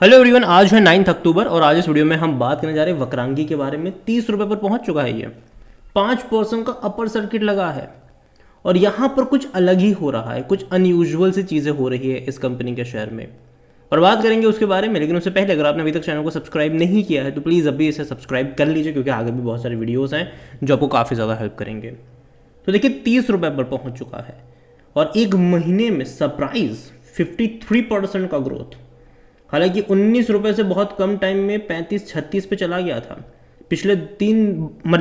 Hello everyone, आज है 9 अक्टूबर और आज इस वीडियो में हम बात करने जा रहे हैं वक्रांगी के बारे में। 30 रुपये पर पहुंच चुका है ये। 5% का अपर सर्किट लगा है और यहाँ पर कुछ अलग ही हो रहा है, कुछ अनयूजुअल सी चीज़ें हो रही है इस कंपनी के शेयर में और बात करेंगे उसके बारे में। लेकिन उससे पहले अगर आपने अभी तक चैनल को सब्सक्राइब नहीं किया है तो प्लीज़ अभी इसे सब्सक्राइब कर लीजिए, क्योंकि आगे भी बहुत सारे वीडियोज़ हैं जो आपको काफ़ी ज़्यादा हेल्प करेंगे। तो देखिए 30 रुपये पर पहुँच चुका है और एक महीने में सरप्राइज 53% का ग्रोथ। हालांकि 19 रुपये से बहुत कम टाइम में 35-36 पे चला गया था। पिछले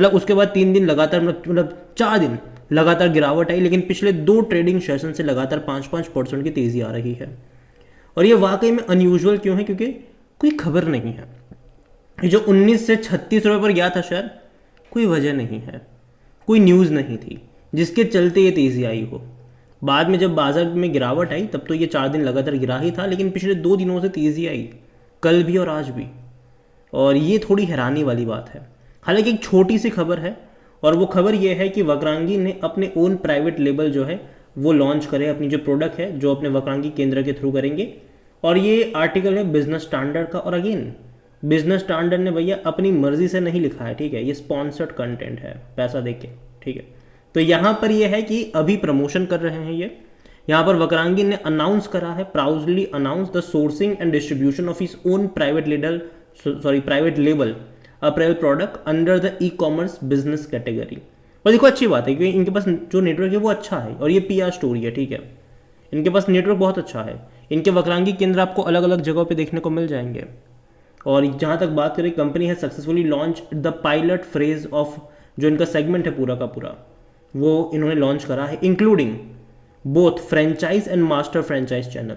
उसके बाद 3 दिन लगातार मतलब 4 दिन लगातार गिरावट आई, लेकिन पिछले 2 ट्रेडिंग सेशन से लगातार 5-5% की तेज़ी आ रही है। और ये वाकई में अनयूजुअल क्यों है? क्योंकि कोई खबर नहीं है। ये जो 19 से 36 रुपये पर गया था शेयर, कोई वजह नहीं है, कोई न्यूज़ नहीं थी जिसके चलते ये तेज़ी आई हो। बाद में जब बाजार में गिरावट आई तब तो ये 4 दिन लगातार गिरा ही था, लेकिन पिछले 2 दिनों से तेज़ी आई, कल भी और आज भी। और ये थोड़ी हैरानी वाली बात है। हालांकि एक छोटी सी खबर है और वो खबर ये है कि वक्रांगी ने अपने ओन प्राइवेट लेबल जो है वो लॉन्च करे, अपनी जो प्रोडक्ट है जो अपने वक्रांगी केंद्र के थ्रू करेंगे। और ये आर्टिकल है बिजनेस स्टैंडर्ड का, और अगेन बिजनेस स्टैंडर्ड ने भैया अपनी मर्जी से नहीं लिखा है, ठीक है। ये स्पॉन्सर्ड कंटेंट है, पैसा देके, ठीक है। तो यहाँ पर यह है कि अभी प्रमोशन कर रहे हैं ये। यहाँ पर वक्रांगी ने अनाउंस करा है, proudly announce the sourcing and distribution of his own private label April product under the e commerce business category. और देखो अच्छी बात है क्योंकि इनके पास जो नेटवर्क है वो अच्छा है और ये पीआर स्टोरी है, ठीक है। इनके पास नेटवर्क बहुत अच्छा है। इनके वक्रांगी केंद्र आपको अलग अलग जगहों पे देखने को मिल जाएंगे। और जहाँ तक बात करें, कंपनी है successfully launch the pilot phrase of जो इनका सेगमेंट है पूरा का पूरा, वो इन्होंने लॉन्च करा है, including both franchise and master franchise channel.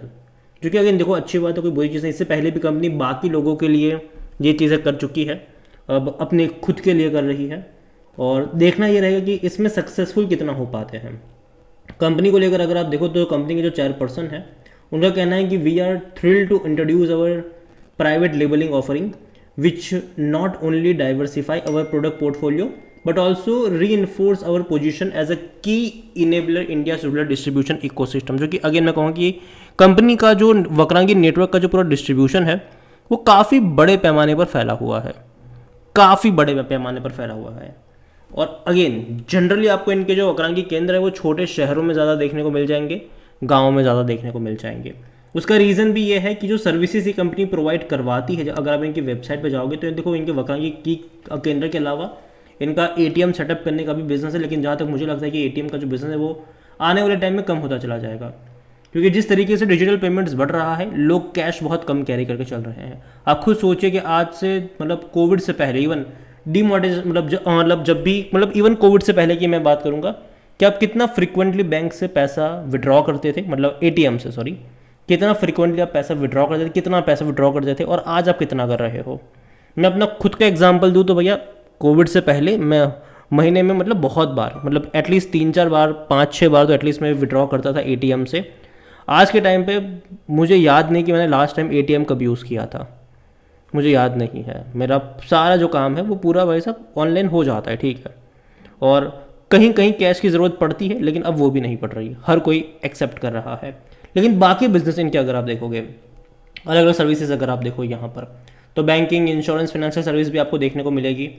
जो कि अगेन देखो अच्छी बात है, कोई बुरी चीज़ नहीं। इससे पहले भी कंपनी बाकी लोगों के लिए ये चीज़ें कर चुकी है, अब अपने खुद के लिए कर रही है। और देखना ये रहेगा कि इसमें सक्सेसफुल कितना हो पाते हैं। कंपनी को लेकर अगर आप देखो तो कंपनी के जो चेयरपर्सन है उनका कहना है कि we are thrilled to introduce our private labelling offering which not only diversify our product portfolio but also reinforce our position as a key enabler India's rural distribution ecosystem। जो कि again मैं कहूँगा कि कंपनी का जो Vakrangee network का जो पूरा डिस्ट्रीब्यूशन है वो काफ़ी बड़े पैमाने पर फैला हुआ है, काफ़ी बड़े पैमाने पर फैला हुआ है। और अगेन जनरली आपको इनके जो वक्रांगी केंद्र है वो छोटे शहरों में ज़्यादा देखने को मिल जाएंगे, गाँव में ज़्यादा देखने को मिल जाएंगे। उसका रीज़न भी ये है कि जो सर्विसेज ये कंपनी प्रोवाइड करवाती है, अगर आप इनकी वेबसाइट पर जाओगे तो देखो इनके वक्रांगी की केंद्र के अलावा इनका एटीएम सेटअप करने का भी बिजनेस है। लेकिन जहाँ तक मुझे लगता है कि एटीएम का जो बिजनेस है वो आने वाले टाइम में कम होता चला जाएगा, क्योंकि जिस तरीके से डिजिटल पेमेंट्स बढ़ रहा है, लोग कैश बहुत कम कैरी करके चल रहे हैं। आप खुद सोचिए कि आज से कोविड से पहले इवन इवन कोविड से पहले की मैं बात करूँगा कि आप कितना फ्रिक्वेंटली बैंक से पैसा विड्रॉ करते थे, एटीएम से सॉरी, कितना फ्रिक्वेंटली आप पैसा विड्रॉ करते थे, कितना पैसा विड्रॉ करते थे, और आज आप कितना कर रहे हो। मैं अपना खुद का एग्जाम्पल दूँ तो भैया कोविड से पहले मैं महीने में बहुत बार एटलीस्ट 3-4 बार 5-6 बार तो एटलीस्ट मैं विड्रॉ करता था एटीएम से। आज के टाइम पे मुझे याद नहीं कि मैंने लास्ट टाइम एटीएम कब यूज़ किया था, मुझे याद नहीं है। मेरा सारा जो काम है वो पूरा भाई साहब ऑनलाइन हो जाता है, ठीक है। और कहीं कहीं कैश की ज़रूरत पड़ती है, लेकिन अब वो भी नहीं पड़ रही, हर कोई एक्सेप्ट कर रहा है। लेकिन बाकी बिजनेस इनके अगर आप देखोगे, अलग अलग सर्विसेज अगर आप देखो यहाँ पर, तो बैंकिंग, इंश्योरेंस, फाइनेंशियल सर्विस भी आपको देखने को मिलेगी।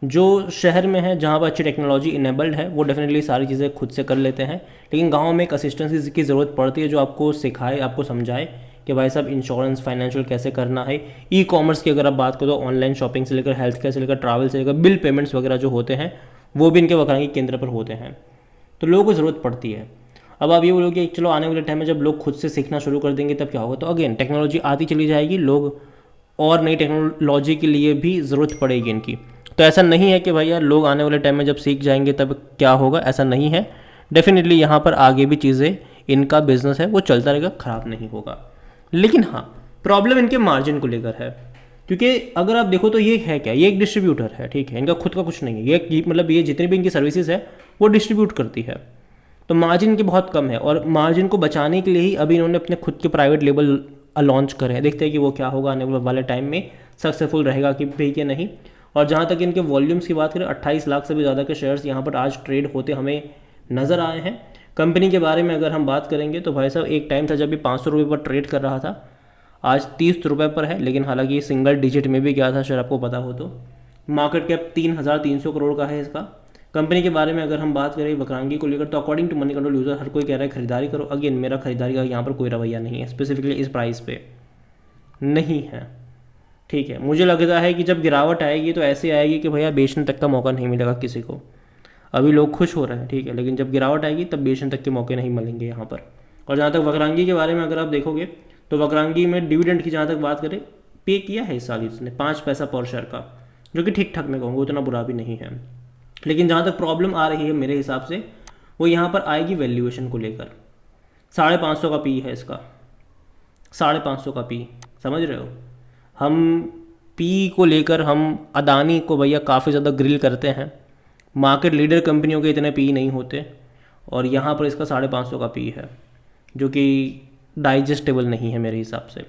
जो शहर में है जहाँ पर अच्छी टेक्नोलॉजी इनेबल्ड है वो डेफिनेटली सारी चीज़ें खुद से कर लेते हैं, लेकिन गांव में एक असिस्टेंस की ज़रूरत पड़ती है जो आपको सिखाए, आपको समझाए कि भाई साहब इंश्योरेंस, फाइनेंशियल कैसे करना है। ई कॉमर्स की अगर आप बात करो तो ऑनलाइन शॉपिंग से लेकर हेल्थ केयर से लेकर ट्रैवल से लेकर बिल पेमेंट्स वगैरह जो होते हैं वो भी इनके वक्रांगी केंद्र पर होते हैं। तो लोगों को ज़रूरत पड़ती है। अब आप ये बोलोगे कि चलो आने वाले टाइम में जब लोग खुद से सीखना शुरू कर देंगे तब क्या होगा, तो अगेन टेक्नोलॉजी आती चली जाएगी, लोग और नई टेक्नोलॉजी के लिए भी ज़रूरत पड़ेगी इनकी। तो ऐसा नहीं है कि भैया लोग आने वाले टाइम में जब सीख जाएंगे तब क्या होगा, ऐसा नहीं है। डेफिनेटली यहाँ पर आगे भी चीज़ें, इनका बिजनेस है वो चलता रहेगा, ख़राब नहीं होगा। लेकिन हाँ, प्रॉब्लम इनके मार्जिन को लेकर है, क्योंकि अगर आप देखो तो ये है क्या, ये एक डिस्ट्रीब्यूटर है, ठीक है। इनका खुद का कुछ नहीं है, ये जितनी भी इनकी सर्विसेज है वो डिस्ट्रीब्यूट करती है, तो मार्जिन इनकी बहुत कम है। और मार्जिन को बचाने के लिए ही अभी इन्होंने अपने खुद के प्राइवेट लेबल लॉन्च करे हैं। देखते हैं कि वो क्या होगा आने वाले टाइम में, सक्सेसफुल रहेगा कि भाई कि नहीं। और जहाँ तक इनके वॉल्यूम्स की बात करें, 28 लाख से भी ज़्यादा के शेयर्स यहाँ पर आज ट्रेड होते हमें नज़र आए हैं। कंपनी के बारे में अगर हम बात करेंगे तो भाई साहब एक टाइम था जब भी 500 रुपये पर ट्रेड कर रहा था, आज 30 रुपये पर है, लेकिन हालांकि ये सिंगल डिजिट में भी गया था, शायद आपको पता हो तो। मार्केट कैप 3,300 करोड़ का है इसका। कंपनी के बारे में अगर हम बात करें वक्रांगी को लेकर, तो according to Moneycontrol user हर कोई कह रहा है खरीदारी करो। अगेन मेरा खरीदारी का यहाँ पर कोई रवैया नहीं है, स्पेसिफिकली इस प्राइस पे नहीं है, ठीक है। मुझे लगता है कि जब गिरावट आएगी तो ऐसे आएगी कि भैया बेचने तक का मौका नहीं मिलेगा किसी को। अभी लोग खुश हो रहे हैं, ठीक है, लेकिन जब गिरावट आएगी तब बेचने तक के मौके नहीं मिलेंगे यहाँ पर। और जहाँ तक वक्रांगी के बारे में अगर आप देखोगे, तो वक्रांगी में डिविडेंड की जहाँ तक बात करें, पे किया है इस साल इसने 5 पैसा पर शेयर का, जो कि ठीक ठाक मैं कहूँगा, उतना बुरा भी नहीं है। लेकिन जहाँ तक प्रॉब्लम आ रही है मेरे हिसाब से, वो यहाँ पर आएगी वैल्यूएशन को लेकर। 550 का पी है इसका, 550 का पी, समझ रहे हो। हम पी को लेकर हम अदानी को भैया काफ़ी ज़्यादा ग्रिल करते हैं, मार्केट लीडर कंपनियों के इतने पी नहीं होते, और यहाँ पर इसका 550 का पी है, जो कि डाइजेस्टेबल नहीं है मेरे हिसाब से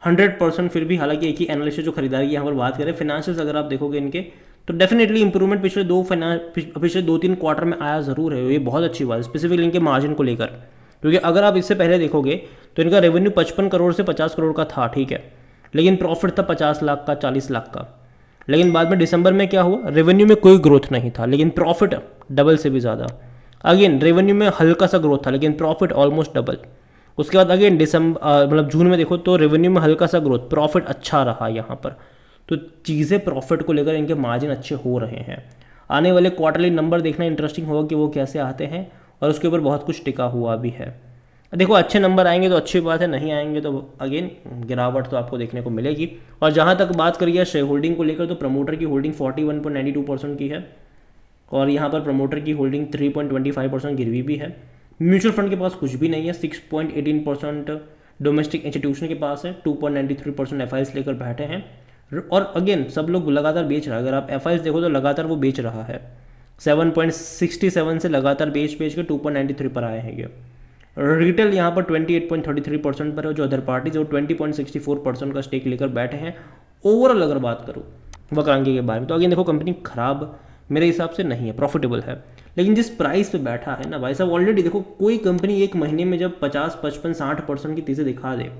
100%। फिर भी हालांकि एक ही एनालिस्ट जो खरीदारी की यहाँ पर बात करें, फिनेंशियल्स अगर आप देखोगे इनके, तो डेफिनेटली इंप्रूवमेंट पिछले 2-3 क्वार्टर में आया ज़रूर है, ये बहुत अच्छी बात है, स्पेसिफिकली इनके मार्जिन को लेकर। क्योंकि अगर आप इससे पहले देखोगे तो इनका रेवेन्यू 55 करोड़ से 50 करोड़ का था, ठीक है, लेकिन प्रॉफिट था 50 लाख का, 40 लाख का। लेकिन बाद में दिसंबर में क्या हुआ, रेवेन्यू में कोई ग्रोथ नहीं था, लेकिन प्रॉफिट डबल से भी ज़्यादा। अगेन रेवेन्यू में हल्का सा ग्रोथ था, लेकिन प्रॉफिट ऑलमोस्ट डबल। उसके बाद अगेन मतलब जून में देखो तो रेवेन्यू में हल्का सा ग्रोथ, प्रॉफिट अच्छा रहा यहाँ पर। तो चीज़ें प्रॉफिट को लेकर इनके मार्जिन अच्छे हो रहे हैं। आने वाले क्वार्टरली नंबर देखना इंटरेस्टिंग होगा कि वो कैसे आते हैं, और उसके ऊपर बहुत कुछ टिका हुआ भी है। देखो अच्छे नंबर आएंगे तो अच्छी बात है, नहीं आएंगे तो अगेन गिरावट तो आपको देखने को मिलेगी। और जहाँ तक बात करिए शेयर होल्डिंग को लेकर, तो प्रमोटर की होल्डिंग 41.92% की है, और यहाँ पर प्रमोटर की होल्डिंग 3.25% गिरवी भी है। म्यूचुअल फंड के पास कुछ भी नहीं है, 6.18% डोमेस्टिक इंस्टीट्यूशन के पास है, 2.93% एफ लेकर बैठे हैं। और अगेन सब लोग लगातार बेच रहा है, अगर आप एफ देखो तो लगातार वो बेच रहा है, 7.67 से लगातार बेच के 2.93 पर आए हैं ये। रिटेल यहाँ पर 28.33% पर है, जो अदर पार्टीज वो 20.64% का स्टेक लेकर बैठे हैं। ओवरऑल अगर बात करूँ वक्रांगी के बारे में, तो अगेन देखो कंपनी खराब मेरे हिसाब से नहीं है, प्रॉफिटेबल है। लेकिन जिस प्राइस पे बैठा है ना भाई साहब, ऑलरेडी देखो कोई कंपनी एक महीने में जब 50, 55, 60% की तेज़ी दिखा दे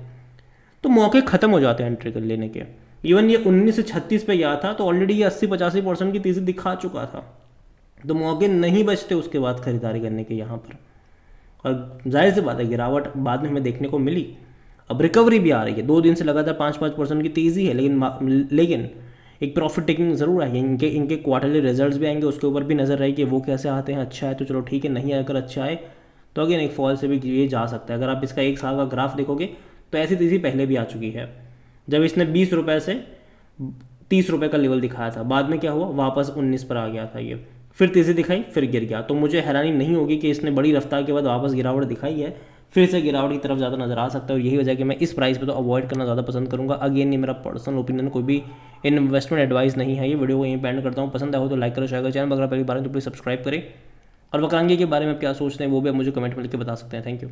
तो मौके खत्म हो जाते हैं एंट्री कर लेने के। इवन ये 19 से 36 पे गया था तो ऑलरेडी ये 80-85% की तेज़ी दिखा चुका था, तो मौके नहीं बचते उसके बाद खरीदारी करने के यहाँ पर। और जाहिर सी बात है गिरावट बाद में हमें देखने को मिली, अब रिकवरी भी आ रही है, 2 दिन से लगातार 5% की तेज़ी है, लेकिन एक प्रॉफिट टेकिंग ज़रूर है। इनके क्वार्टरली रिजल्ट्स भी आएंगे, उसके ऊपर भी नज़र रहेगी कि वो कैसे आते हैं। अच्छा है तो चलो ठीक है, नहीं अगर अच्छा है तो अगेन एक फॉल से भी ये जा सकता है। अगर आप इसका 1 साल का ग्राफ देखोगे तो ऐसी तेज़ी पहले भी आ चुकी है, जब इसने 20 रुपये से 30 रुपये का लेवल दिखाया था, बाद में क्या हुआ, वापस 19 पर आ गया था ये, फिर तेज़ी दिखाई, फिर गिर गया। तो मुझे हैरानी नहीं होगी कि इसने बड़ी रफ्तार के बाद वापस गिरावट दिखाई है, फिर से गिरावट की तरफ ज़्यादा नज़र आ सकता है। और यही वजह है कि मैं इस प्राइस पे तो अवॉइड करना ज़्यादा पसंद करूँगा। अगेन ये मेरा पर्सनल ओपिनियन, कोई भी इन्वेस्टमेंट एडवाइस नहीं है। ये वीडियो को यहीं पे एंड करता हूँ। पसंद आया हो तो लाइक करो, शेयर करो, चैनल अगर पहली बार है तो प्लीज़ सब्सक्राइब करें। और वक्रांगी के बारे में क्या सोचते हैं वो भी आप मुझे कमेंट में लिख के बता सकते हैं। Thank you.